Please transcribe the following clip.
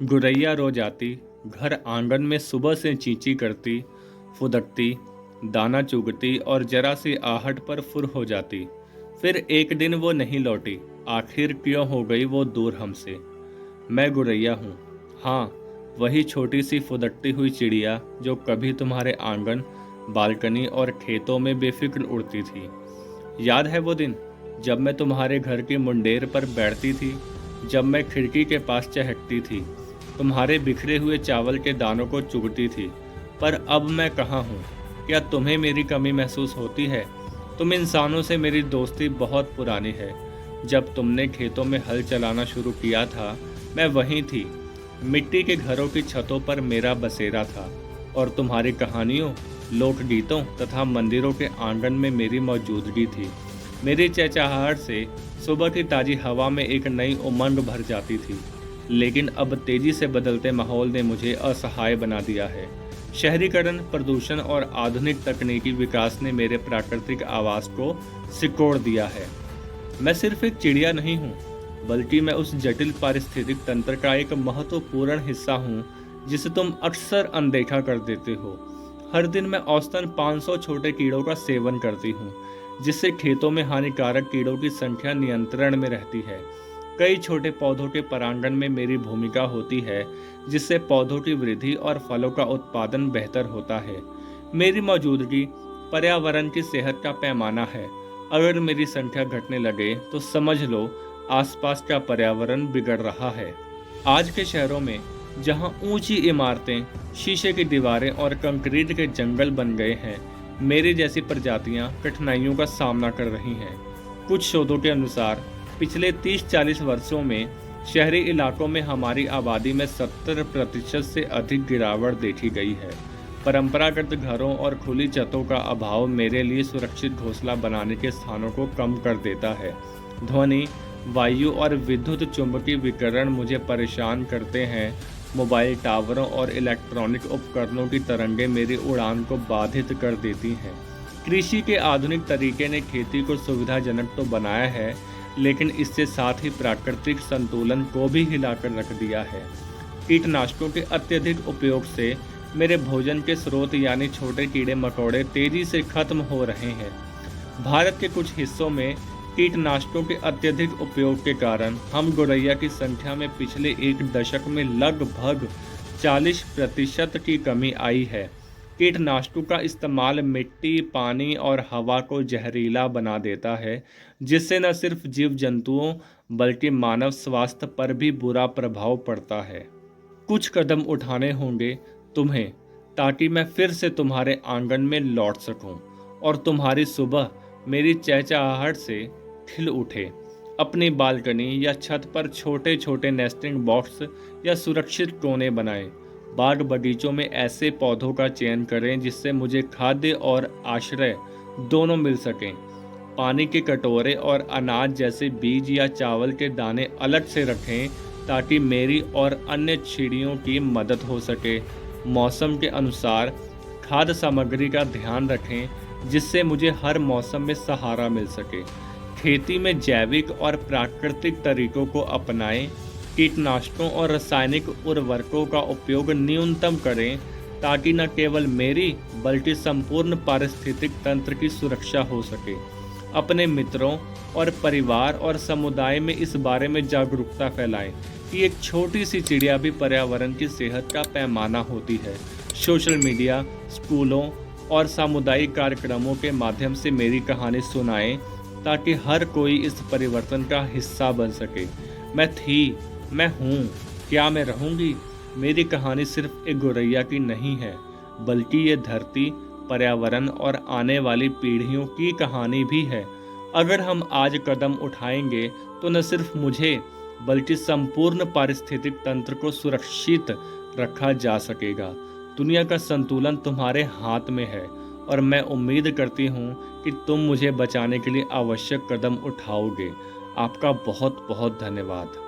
गुरैया रोज आती, घर आंगन में सुबह से चींची करती, फुदकती, दाना चुगती और जरा सी आहट पर फुर हो जाती। फिर एक दिन वो नहीं लौटी। आखिर क्यों हो गई वो दूर हमसे? मैं गुरैया हूँ। हाँ, वही छोटी सी फुदकती हुई चिड़िया जो कभी तुम्हारे आंगन, बालकनी और खेतों में बेफिक्र उड़ती थी। याद है वो दिन जब मैं तुम्हारे घर की मुंडेर पर बैठती थी, जब मैं खिड़की के पास चहकती थी, तुम्हारे बिखरे हुए चावल के दानों को चुगती थी। पर अब मैं कहाँ हूँ? क्या तुम्हें मेरी कमी महसूस होती है? तुम इंसानों से मेरी दोस्ती बहुत पुरानी है। जब तुमने खेतों में हल चलाना शुरू किया था, मैं वहीं थी। मिट्टी के घरों की छतों पर मेरा बसेरा था और तुम्हारी कहानियों, लोकगीतों तथा मंदिरों के आंगन में मेरी मौजूदगी थी। मेरी चहचहाहट से सुबह की ताज़ी हवा में एक नई उमंग भर जाती थी। लेकिन अब तेजी से बदलते माहौल ने मुझे असहाय बना दिया है। शहरीकरण, प्रदूषण और आधुनिक तकनीकी विकास ने मेरे प्राकृतिक आवास को सिकोड़ दिया है। मैं सिर्फ एक चिड़िया नहीं हूँ, बल्कि मैं उस जटिल पारिस्थितिक तंत्र का एक महत्वपूर्ण हिस्सा हूँ जिसे तुम अक्सर अनदेखा कर देते हो। हर दिन मैं औसतन 500 छोटे कीड़ों का सेवन करती हूँ, जिससे खेतों में हानिकारक कीड़ों की संख्या नियंत्रण में रहती है। कई छोटे पौधों के परागण में मेरी भूमिका होती है, जिससे पौधों की वृद्धि और फलों का उत्पादन बेहतर होता है। मेरी मौजूदगी पर्यावरण की सेहत का पैमाना है। अगर मेरी संख्या घटने लगे तो समझ लो आसपास का पर्यावरण बिगड़ रहा है। आज के शहरों में जहां ऊंची इमारतें, शीशे की दीवारें और कंक्रीट के जंगल बन गए हैं, मेरी जैसी प्रजातियां कठिनाइयों का सामना कर रही हैं। कुछ शोधों के अनुसार पिछले 30-40 वर्षों में शहरी इलाकों में हमारी आबादी में 70% से अधिक गिरावट देखी गई है। परंपरागत घरों और खुली छतों का अभाव मेरे लिए सुरक्षित घोंसला बनाने के स्थानों को कम कर देता है। ध्वनि, वायु और विद्युत चुंबकीय विकिरण मुझे परेशान करते हैं। मोबाइल टावरों और इलेक्ट्रॉनिक उपकरणों की तरंगें मेरी उड़ान को बाधित कर देती हैं। कृषि के आधुनिक तरीके ने खेती को सुविधाजनक तो बनाया है, लेकिन इससे साथ ही प्राकृतिक संतुलन को भी हिलाकर रख दिया है। कीटनाशकों के अत्यधिक उपयोग से मेरे भोजन के स्रोत यानी छोटे कीड़े मकोड़े तेजी से खत्म हो रहे हैं। भारत के कुछ हिस्सों में कीटनाशकों के अत्यधिक उपयोग के कारण हम गौरैया की संख्या में पिछले एक दशक में लगभग 40% की कमी आई है। कीटनाशकों का इस्तेमाल मिट्टी, पानी और हवा को जहरीला बना देता है, जिससे न सिर्फ जीव जंतुओं बल्कि मानव स्वास्थ्य पर भी बुरा प्रभाव पड़ता है। कुछ कदम उठाने होंगे तुम्हें, ताकि मैं फिर से तुम्हारे आंगन में लौट सकूं और तुम्हारी सुबह मेरी चहचहाहट से खिल उठे। अपनी बालकनी या छत पर छोटे छोटे नेस्टिंग बॉक्स या सुरक्षित कोने बनाएं। बाग बगीचों में ऐसे पौधों का चयन करें जिससे मुझे खाद्य और आश्रय दोनों मिल सकें। पानी के कटोरे और अनाज जैसे बीज या चावल के दाने अलग से रखें, ताकि मेरी और अन्य चिड़ियों की मदद हो सके। मौसम के अनुसार खाद्य सामग्री का ध्यान रखें, जिससे मुझे हर मौसम में सहारा मिल सके। खेती में जैविक और प्राकृतिक तरीकों को अपनाएं। कीटनाशकों और रासायनिक उर्वरकों का उपयोग न्यूनतम करें, ताकि न केवल मेरी बल्कि संपूर्ण पारिस्थितिक तंत्र की सुरक्षा हो सके। अपने मित्रों और परिवार और समुदाय में इस बारे में जागरूकता फैलाएं कि एक छोटी सी चिड़िया भी पर्यावरण की सेहत का पैमाना होती है। सोशल मीडिया, स्कूलों और सामुदायिक कार्यक्रमों के माध्यम से मेरी कहानी सुनाएं, ताकि हर कोई इस परिवर्तन का हिस्सा बन सके। मैं थी, मैं हूँ, क्या मैं रहूँगी? मेरी कहानी सिर्फ एक गौरैया की नहीं है, बल्कि ये धरती, पर्यावरण और आने वाली पीढ़ियों की कहानी भी है। अगर हम आज कदम उठाएंगे तो न सिर्फ मुझे बल्कि संपूर्ण पारिस्थितिक तंत्र को सुरक्षित रखा जा सकेगा। दुनिया का संतुलन तुम्हारे हाथ में है और मैं उम्मीद करती हूँ कि तुम मुझे बचाने के लिए आवश्यक कदम उठाओगे। आपका बहुत बहुत धन्यवाद।